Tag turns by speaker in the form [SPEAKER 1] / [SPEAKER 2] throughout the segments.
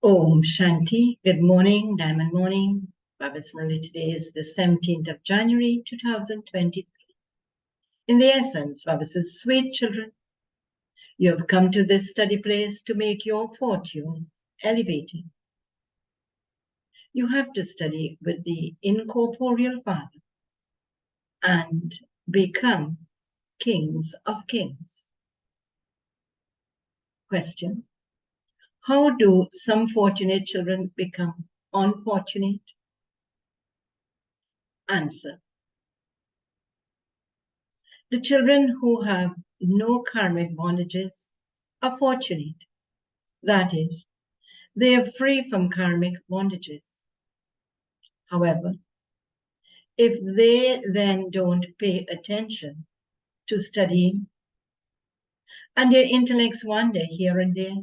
[SPEAKER 1] Om Shanti. Good morning, Diamond Morning. Baba's Murli. Today is the 17th of January, 2023. In the essence, Baba says, sweet children, you have come to this study place to make your fortune elevating. You have to study with the incorporeal Father and become kings of kings. Question: how do some fortunate children become unfortunate? Answer: the children who have no karmic bondages are fortunate. That is, they are free from karmic bondages. However, if they then don't pay attention to studying and their intellects wander here and there,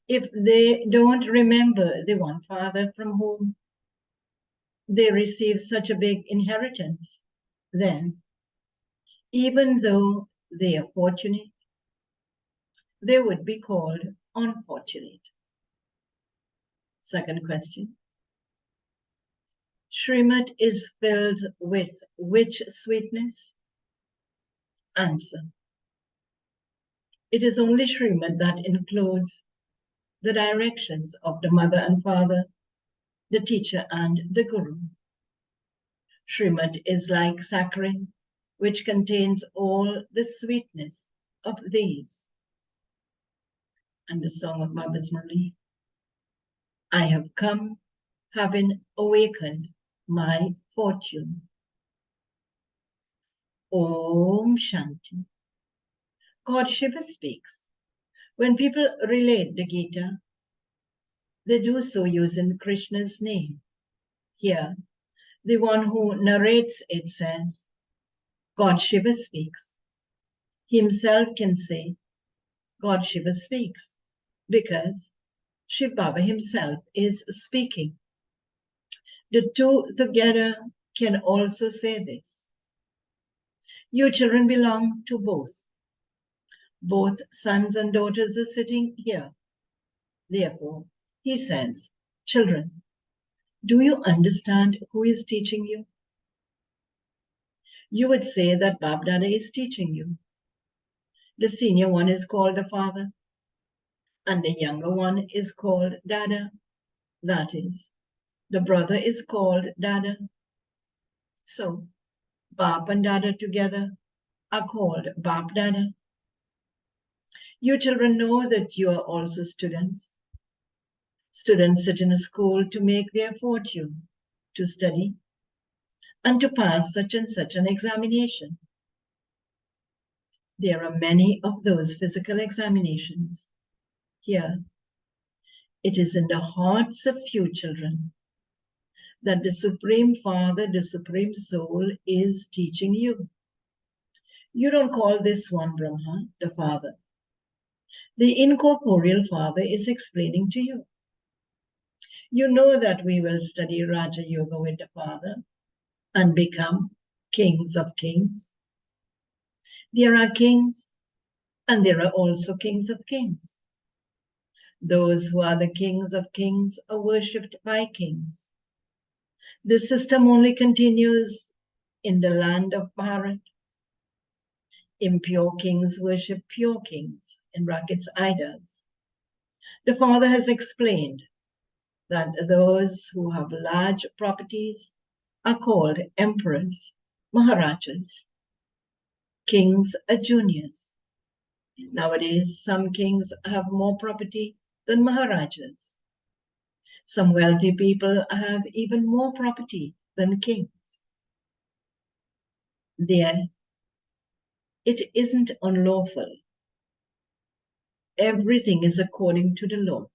[SPEAKER 1] if they don't remember the one Father from whom they receive such a big inheritance, then, even though they are fortunate, they would be called unfortunate. Second question: Srimad is filled with which sweetness? Answer: it is only Srimad that includes the directions of the mother and father, the teacher and the guru. Srimad is like saccharin, which contains all the sweetness of these. And the song of Baba's Murli: I have come, having awakened my fortune. Om Shanti. God Shiva speaks. When people relate the Gita, they do so using Krishna's name. Here, the one who narrates it says, God Shiva speaks. He himself can say, God Shiva speaks, because Shiv Baba himself is speaking. The two together can also say this. You children belong to both. Both sons and daughters are sitting here. Therefore, he says, children, do you understand who is teaching you? You would say that Bab Dada is teaching you. The senior one is called the father, and the younger one is called Dada. That is, the brother is called Dada. So, Bab and Dada together are called Bab Dada. You children know that you are also students. Students sit in a school to make their fortune, to study, and to pass such and such an examination. There are many of those physical examinations. Here, it is in the hearts of you children that the Supreme Father, the Supreme Soul, is teaching you. You don't call this one Brahma, the Father. The incorporeal Father is explaining to you. You know that we will study Raja Yoga with the Father and become kings of kings. There are kings, and there are also kings of kings. Those who are the kings of kings are worshipped by kings. This system only continues in the land of Bharat. Impure kings worship pure kings, in brackets idols. The Father has explained that those who have large properties are called emperors, maharajas. Kings are juniors. Nowadays, some kings have more property than maharajas. Some wealthy people have even more property than kings. There, it isn't unlawful. Everything is according to the law.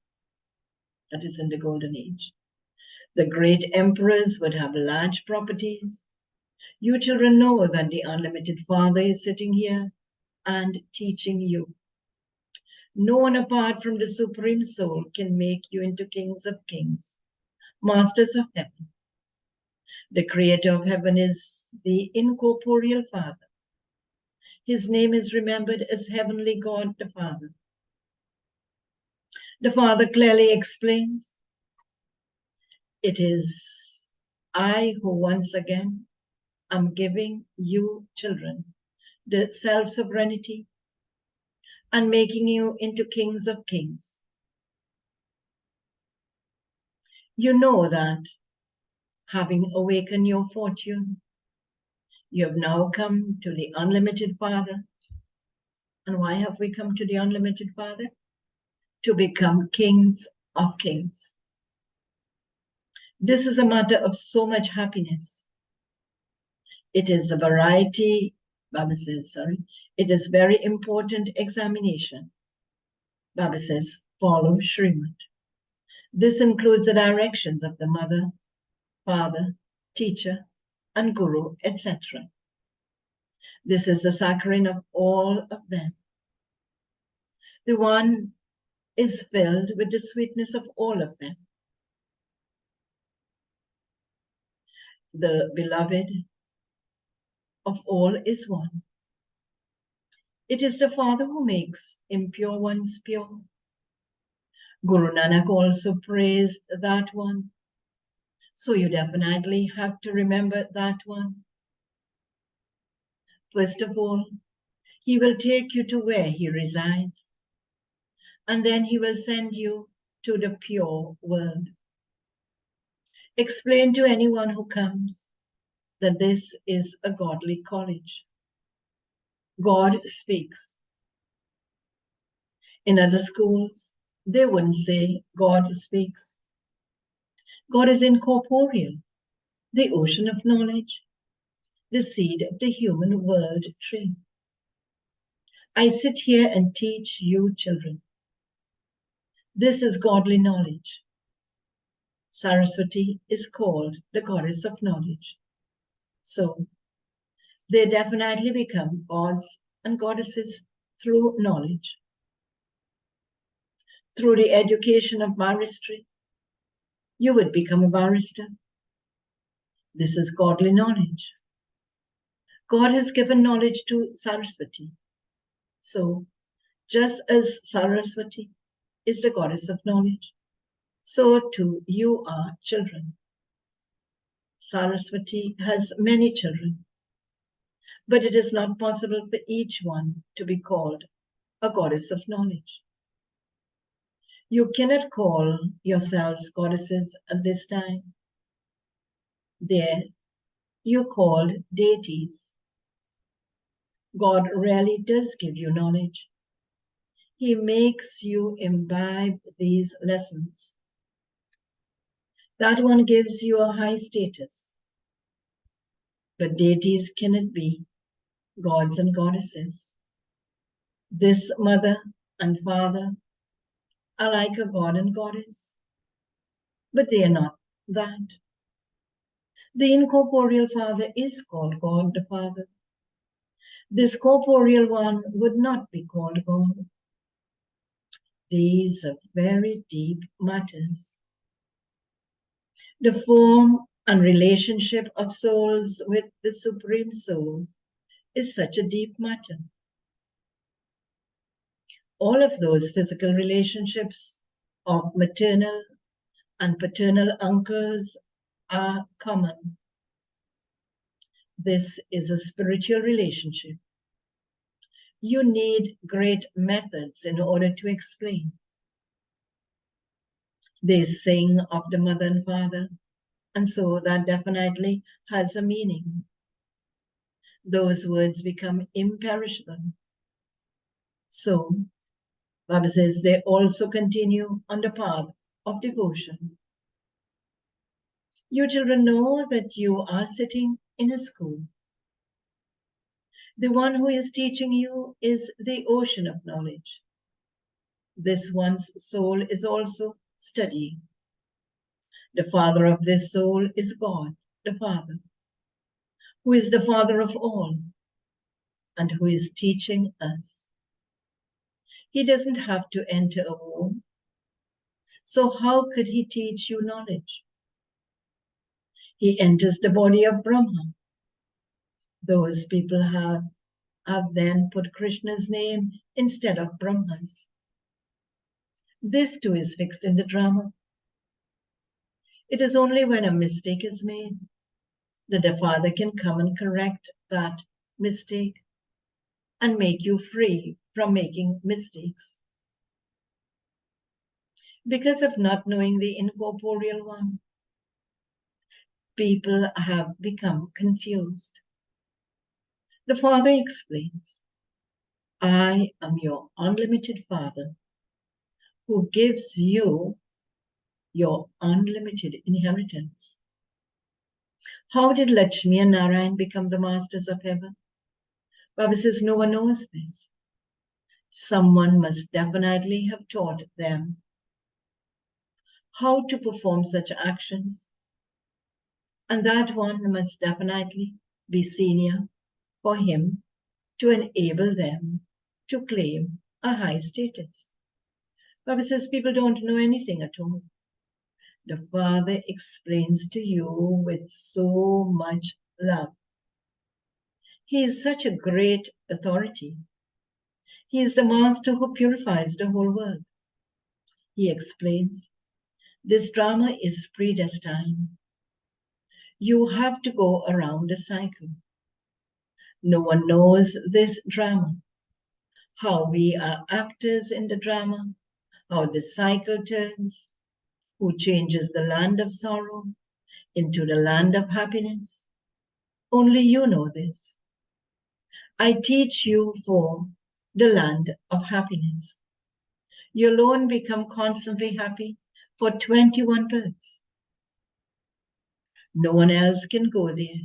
[SPEAKER 1] That is in the golden age. The great emperors would have large properties. You children know that the unlimited Father is sitting here and teaching you. No one apart from the Supreme Soul can make you into kings of kings, masters of heaven. The creator of heaven is the incorporeal Father. His name is remembered as Heavenly God the Father. The Father clearly explains, it is I who once again am giving you children the self-sovereignty and making you into kings of kings. You know that, having awakened your fortune, you have now come to the unlimited Father. And why have we come to the unlimited Father? To become kings of kings. This is a matter of so much happiness. It is a variety, Baba says, it is very important examination. Baba says, follow Srimad. This includes the directions of the mother, father, teacher, and guru, etc. This is the saccharin of all of them. The one is filled with the sweetness of all of them. The beloved of all is one. It is the Father who makes impure ones pure. Guru Nanak also praised that one. So you definitely have to remember that one. First of all, he will take you to where he resides, and then he will send you to the pure world. Explain to anyone who comes that this is a godly college. God speaks. In other schools, they wouldn't say God speaks. God is incorporeal, the ocean of knowledge, the seed of the human world tree. I sit here and teach you children. This is godly knowledge. Saraswati is called the goddess of knowledge. So they definitely become gods and goddesses through knowledge. Through the education of barristry, you would become a barrister. This is godly knowledge. God has given knowledge to Saraswati. So just as Saraswati is the goddess of knowledge, so too you are children. Saraswati has many children, but it is not possible for each one to be called a goddess of knowledge. You cannot call yourselves goddesses at this time. There, you're called deities. God really does give you knowledge. He makes you imbibe these lessons. That one gives you a high status. But deities cannot be gods and goddesses. This mother and father are like a god and goddess, but they are not that. The incorporeal Father is called God the Father. This corporeal one would not be called God. These are very deep matters. The form and relationship of souls with the Supreme Soul is such a deep matter. All of those physical relationships of maternal and paternal uncles are common. This is a spiritual relationship. You need great methods in order to explain. They sing of the mother and father, and so that definitely has a meaning. Those words become imperishable. So, Baba says they also continue on the path of devotion. You children know that you are sitting in a school. The one who is teaching you is the ocean of knowledge. This one's soul is also studying. The father of this soul is God, the Father, who is the Father of all and who is teaching us. He doesn't have to enter a womb. So how could he teach you knowledge? He enters the body of Brahma. Those people have then put Krishna's name instead of Brahma's. This too is fixed in the drama. It is only when a mistake is made that the Father can come and correct that mistake and make you free from making mistakes. Because of not knowing the incorporeal one, people have become confused. The Father explains, I am your unlimited Father who gives you your unlimited inheritance. How did Lakshmi and Narayan become the masters of heaven? Baba says no one knows this. Someone must definitely have taught them how to perform such actions, and that one must definitely be senior for him to enable them to claim a high status. Baba says people don't know anything at all. The Father explains to you with so much love. He is such a great authority. He is the master who purifies the whole world. He explains, this drama is predestined. You have to go around a cycle. No one knows this drama, how we are actors in the drama, how the cycle turns, who changes the land of sorrow into the land of happiness. Only you know this. I teach you for the land of happiness. You alone become constantly happy for 21 births. No one else can go there.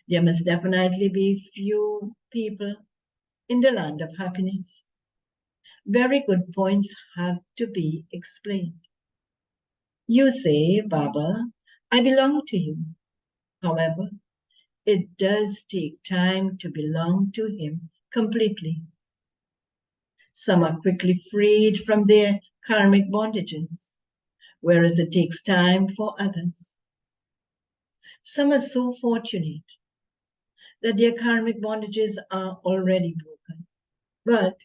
[SPEAKER 1] There must definitely be few people in the land of happiness. Very good points have to be explained. You say, Baba, I belong to you. However, it does take time to belong to him completely. Some are quickly freed from their karmic bondages, whereas it takes time for others. Some are so fortunate that their karmic bondages are already broken. But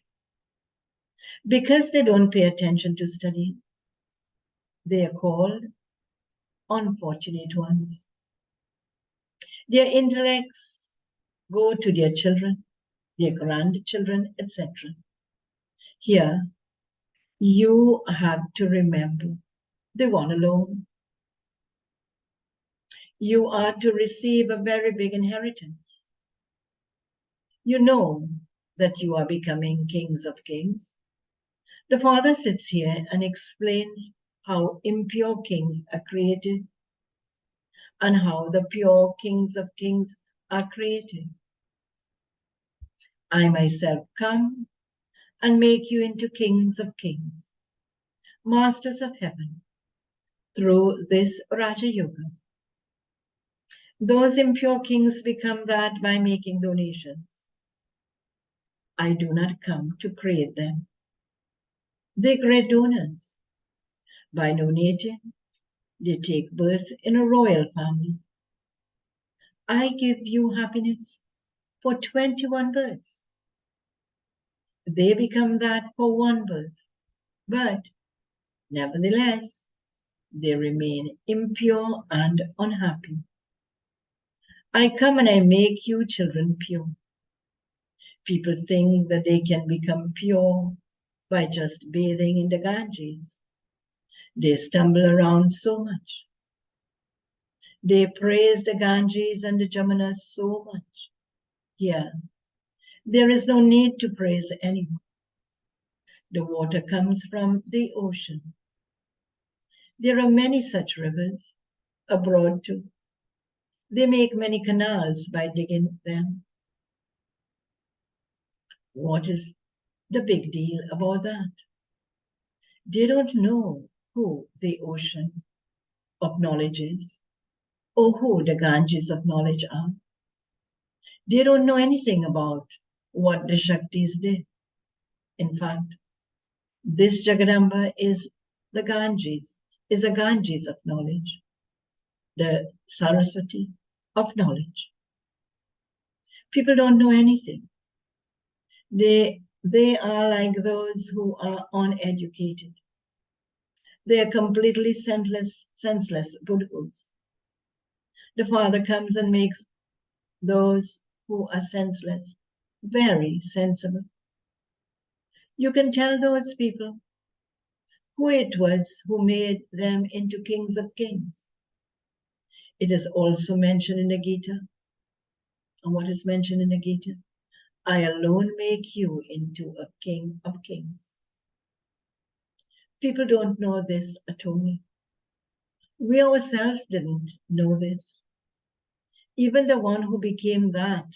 [SPEAKER 1] because they don't pay attention to study, they are called unfortunate ones. Their intellects go to their children, their grandchildren, etc. Here, you have to remember the one alone. You are to receive a very big inheritance. You know that you are becoming kings of kings. The Father sits here and explains how impure kings are created and how the pure kings of kings are created. I myself come and make you into kings of kings, masters of heaven, through this Raja Yoga. Those impure kings become that by making donations. I do not come to create them. They great donors. By donating, they take birth in a royal family. I give you happiness for 21 births. They become that for one birth, but nevertheless, they remain impure and unhappy. I come and I make you children pure. People think that they can become pure by just bathing in the Ganges. They stumble around so much. They praise the Ganges and the Jamuna so much. Here, there is no need to praise anyone. The water comes from the ocean. There are many such rivers abroad too. They make many canals by digging them. What is the big deal about that? They don't know who the ocean of knowledge is or who the Ganges of knowledge are. They don't know anything about what the Shaktis did. In fact, this Jagadamba is the Ganges, is a Ganges of knowledge, the Saraswati of knowledge. People don't know anything. They They are like those who are uneducated. They are completely senseless Buddhas. The Father comes and makes those who are senseless very sensible. You can tell those people who it was who made them into kings of kings. It is also mentioned in the Gita. And what is mentioned in the Gita? I alone make you into a king of kings. People don't know this at all. We ourselves didn't know this. Even the one who became that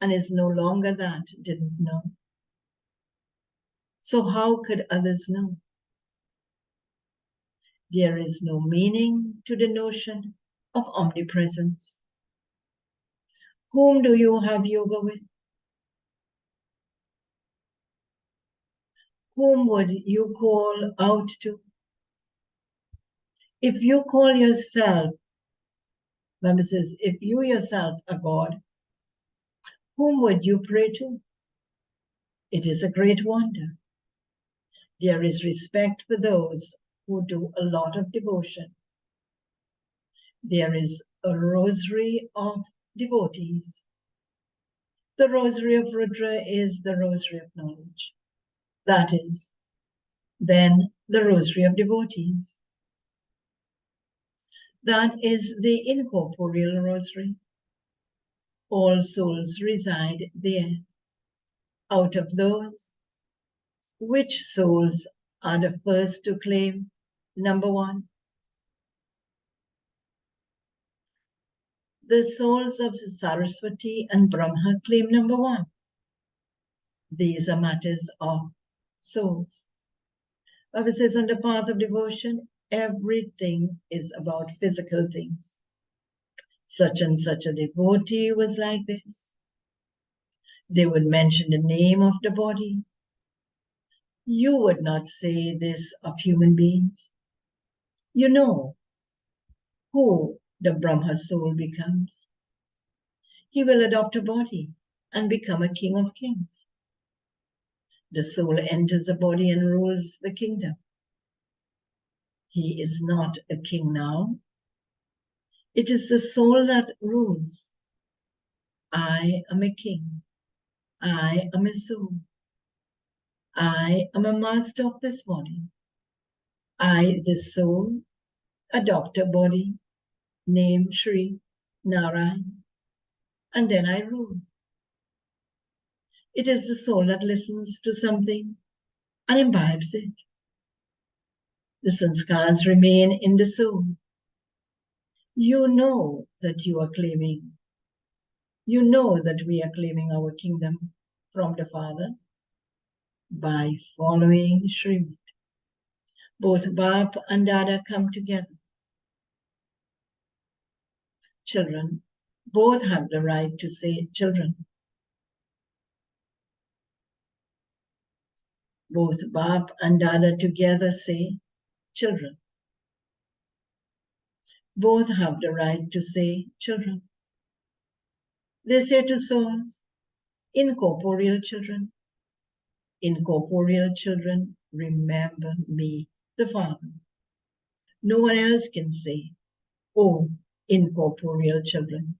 [SPEAKER 1] and is no longer that didn't know. So how could others know? There is no meaning to the notion of omnipresence. Whom do you have yoga with? Whom would you call out to? If you call yourself, Baba says, if you yourself are God, whom would you pray to? It is a great wonder. There is respect for those who do a lot of devotion. There is a rosary of devotees. The rosary of Rudra is the rosary of knowledge. That is, then the rosary of devotees. That is the incorporeal rosary. All souls reside there. Out of those, which souls are the first to claim number one? The souls of Saraswati and Brahma claim number one. These are matters of souls. Baba says on the path of devotion, everything is about physical things. Such and such a devotee was like this. They would mention the name of the body. You would not say this of human beings. You know who the Brahma soul becomes. He will adopt a body and become a king of kings. The soul enters a body and rules the kingdom. He is not a king now. It is the soul that rules. I am a king. I am a soul. I am a master of this body. I, the soul, adopt a body named Sri Narayan, and then I rule. It is the soul that listens to something and imbibes it. The sanskars remain in the soul. You know that you are claiming. You know that we are claiming our kingdom from the Father by following Srimad. Both Bap and Dada come together. Children, both have the right to say children. Both Bap and Dada together say children. Both have the right to say children. They say to souls, incorporeal children, remember me, the Father. No one else can say, oh, incorporeal children.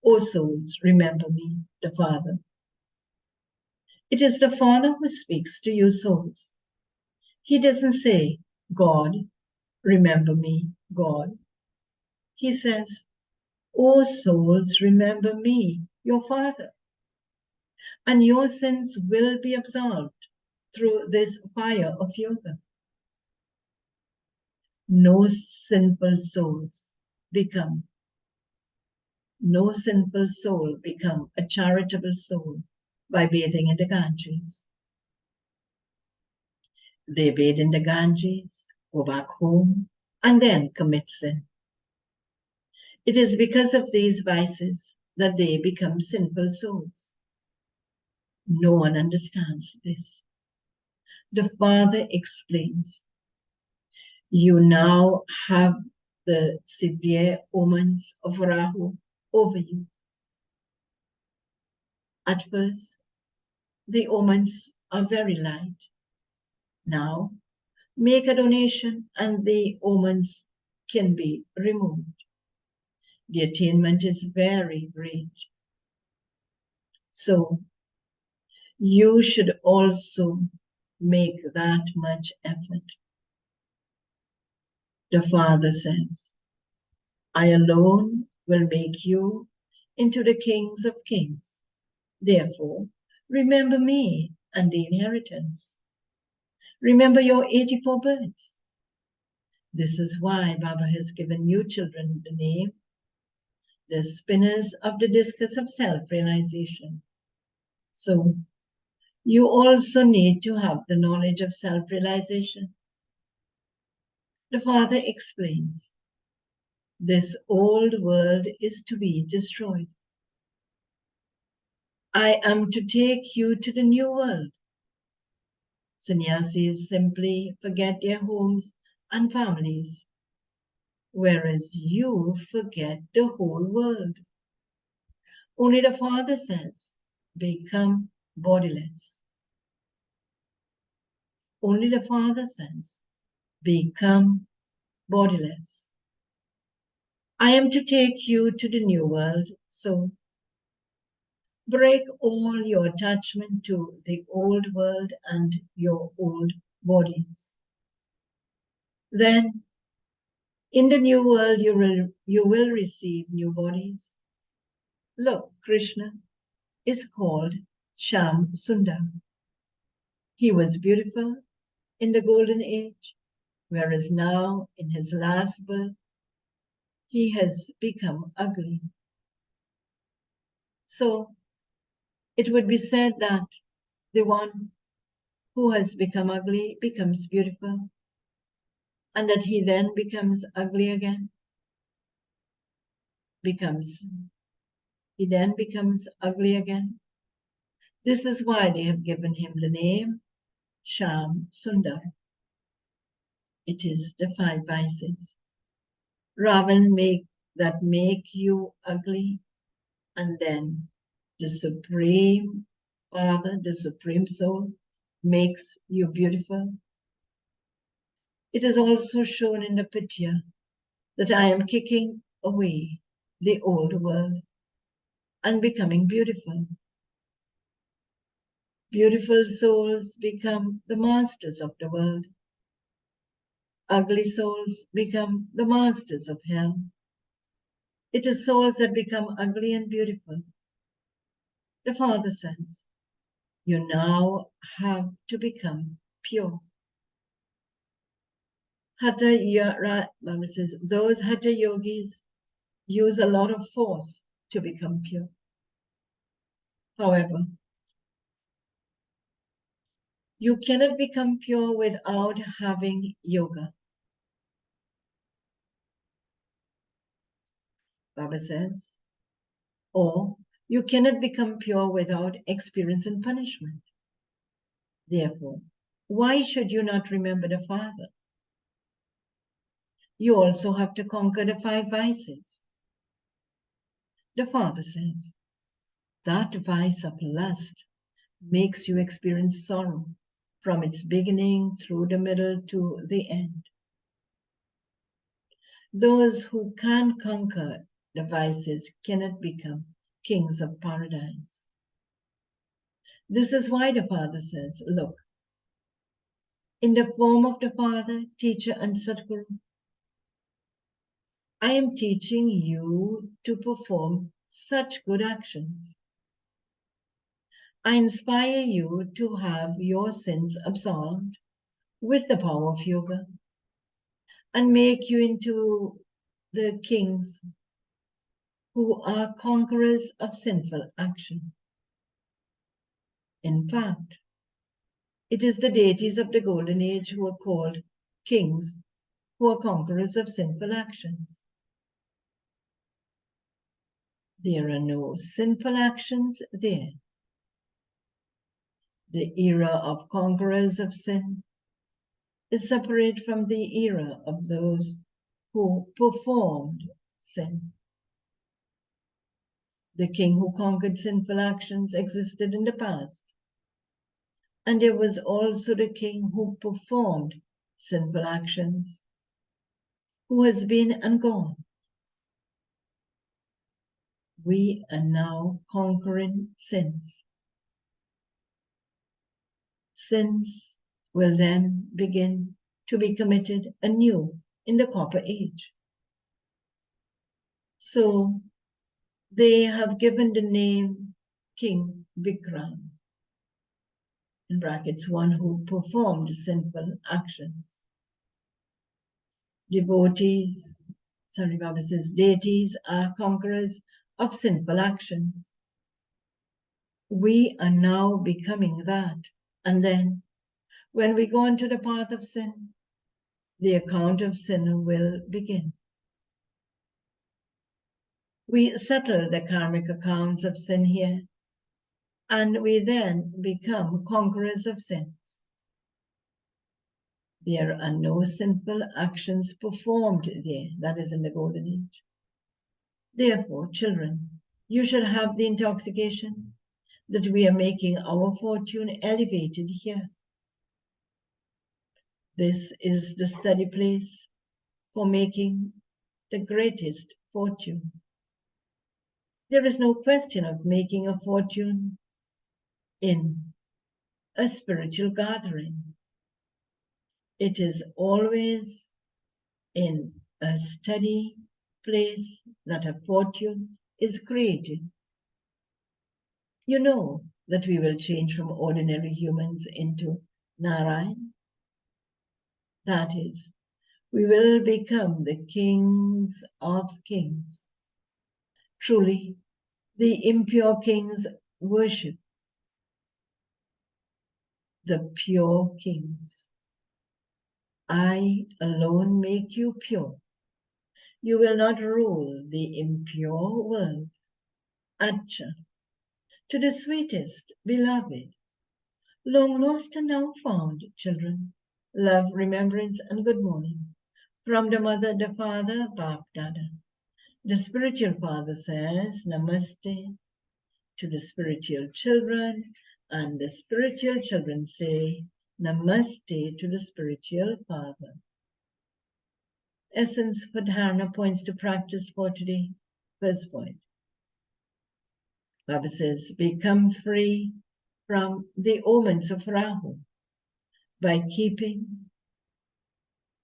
[SPEAKER 1] O souls, remember me, the Father. It is the Father who speaks to you souls. He doesn't say, God, remember me, God. He says, O souls, remember me, your Father. And your sins will be absolved through this fire of yoga. No sinful soul become a charitable soul by bathing in the Ganges. They bathe in the Ganges, go back home, and then commit sin. It is because of these vices that they become sinful souls. No one understands this. The Father explains, you now have the severe omens of Rahu over you. At first, The omens are very light. Now, make a donation and the omens can be removed. The attainment is very great. So, you should also make that much effort. The Father says, I alone will make you into the kings of kings. Therefore, remember me and the inheritance. Remember your 84 births. This is why Baba has given you children the name, the spinners of the discus of self-realization. So, you also need to have the knowledge of self-realization. The Father explains, this old world is to be destroyed. I am to take you to the new world. Sannyasis simply forget their homes and families, whereas you forget the whole world. Only the Father says, become bodiless. Only the Father says, become bodiless. I am to take you to the new world, so break all your attachment to the old world and your old bodies. Then, in the new world, you will receive new bodies. Look, Krishna is called Sham Sundar. He was beautiful in the golden age, whereas now, in his last birth, he has become ugly. So, it would be said that the one who has become ugly becomes beautiful, and that he then becomes ugly again. He then becomes ugly again. This is why they have given him the name Sham Sundar. It is the 5 vices. Ravan make you ugly, and then the Supreme Father, the Supreme Soul, makes you beautiful. It is also shown in the Pitya that I am kicking away the old world and becoming beautiful. Beautiful souls become the masters of the world. Ugly souls become the masters of hell. It is souls that become ugly and beautiful. The Father says, you now have to become pure. Baba says, those Hatha yogis use a lot of force to become pure. However, you cannot become pure without having yoga. Baba says, or you cannot become pure without experiencing punishment. Therefore, why should you not remember the Father? You also have to conquer the 5 vices. The Father says, that vice of lust makes you experience sorrow from its beginning through the middle to the end. Those who can't conquer the vices cannot become kings of paradise. This is why the Father says, look, in the form of the Father, Teacher, and Sadguru, I am teaching you to perform such good actions. I inspire you to have your sins absolved with the power of yoga and make you into the kings who are conquerors of sinful action. In fact, it is the deities of the golden age who are called kings who are conquerors of sinful actions. There are no sinful actions there. The era of conquerors of sin is separate from the era of those who performed sin. The king who conquered sinful actions existed in the past, And there was also the king who performed sinful actions, who has been and gone. We are now conquering sins. Sins will then begin to be committed anew in the Copper Age. So they have given the name King Vikram, in brackets, one who performed sinful actions. Devotees, Sari Baba says, deities are conquerors of sinful actions. We are now becoming that. And then, when we go into the path of sin, the account of sin will begin. We settle the karmic accounts of sin here, and we then become conquerors of sins. There are no sinful actions performed there, that is in the Golden Age. Therefore, children, you should have the intoxication that we are making our fortune elevated here. This is the study place for making the greatest fortune. There is no question of making a fortune in a spiritual gathering. It is always in a study place that a fortune is created. You know that we will change from ordinary humans into Narayan. That is, we will become the kings of kings. Truly, the impure kings worship the pure kings. I alone make you pure. You will not rule the impure world. Acha, to the sweetest, beloved, long lost and now found children, love, remembrance, and good morning. From the mother, the father, Bap Dada. The spiritual father says, Namaste to the spiritual children, and the spiritual children say, Namaste to the spiritual father. Essence for Dharana points to practice for today. First point. Baba says, become free from the omens of Rahu by keeping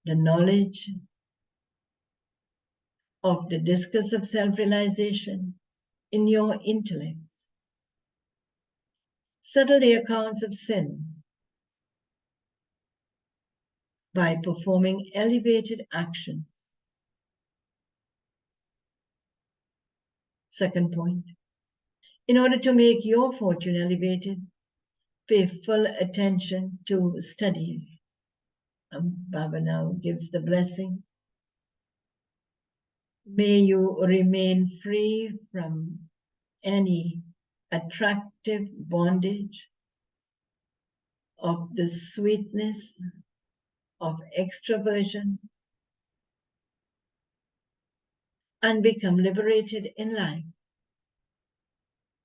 [SPEAKER 1] the knowledge of the discourse of self-realization in your intellects. Settle the accounts of sin by performing elevated actions. Second point, in order to make your fortune elevated, pay full attention to studying. Baba now gives the blessing. May you remain free from any attractive bondage of the sweetness of extroversion and become liberated in life.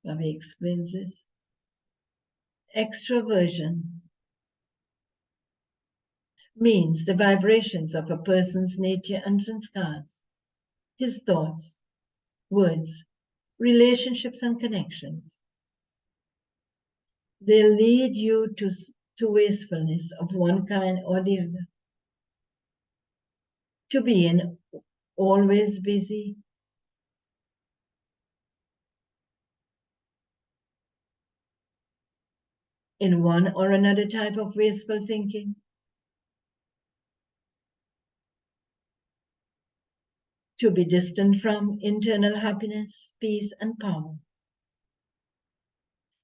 [SPEAKER 1] Baba explains this. Extroversion means the vibrations of a person's nature and sanskars, his thoughts, words, relationships, and connections. They lead you to wastefulness of one kind or the other. To be always busy, in one or another type of wasteful thinking, to be distant from internal happiness, peace, and power.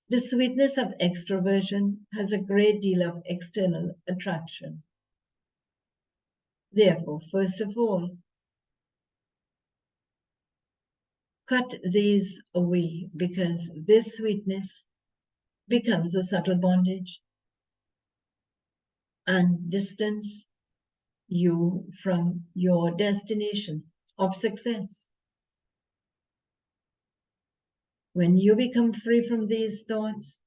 [SPEAKER 1] The sweetness of extroversion has a great deal of external attraction. Therefore, first of all, cut these away, because this sweetness becomes a subtle bondage and distance you from your destination of success. When you become free from these thoughts,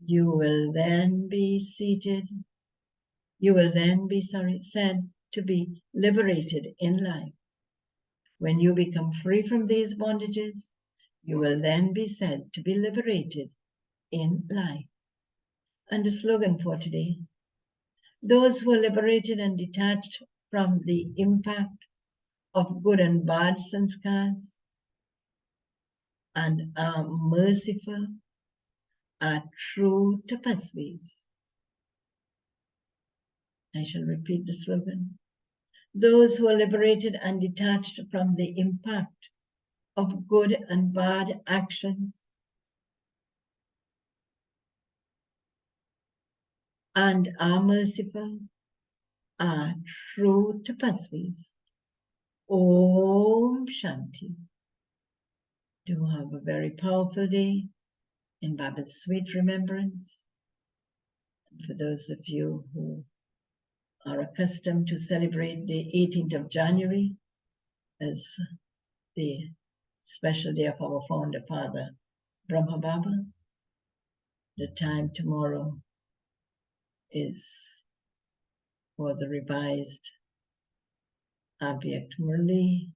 [SPEAKER 1] You will then be seated. You will then be, said to be liberated in life. When you become free from these bondages, you will then be said to be liberated in life. And the slogan for today: those who are liberated and detached from the impact of good and bad sanskars and are merciful are true tapasvis. I shall repeat the slogan. Those who are liberated and detached from the impact of good and bad actions and are merciful are true tapasvis. Om Shanti. Do have a very powerful day in Baba's sweet remembrance. And for those of you who are accustomed to celebrate the 18th of January as the special day of our founder father, Brahma Baba, the time tomorrow is for the revised Abhyakt Murli,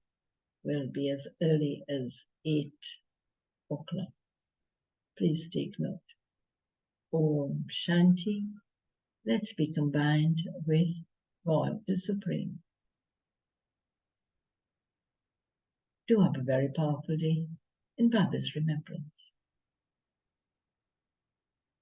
[SPEAKER 1] will be as early as 8 o'clock. Please take note. Om Shanti. Let's be combined with God the Supreme. Do have a very powerful day in Baba's remembrance.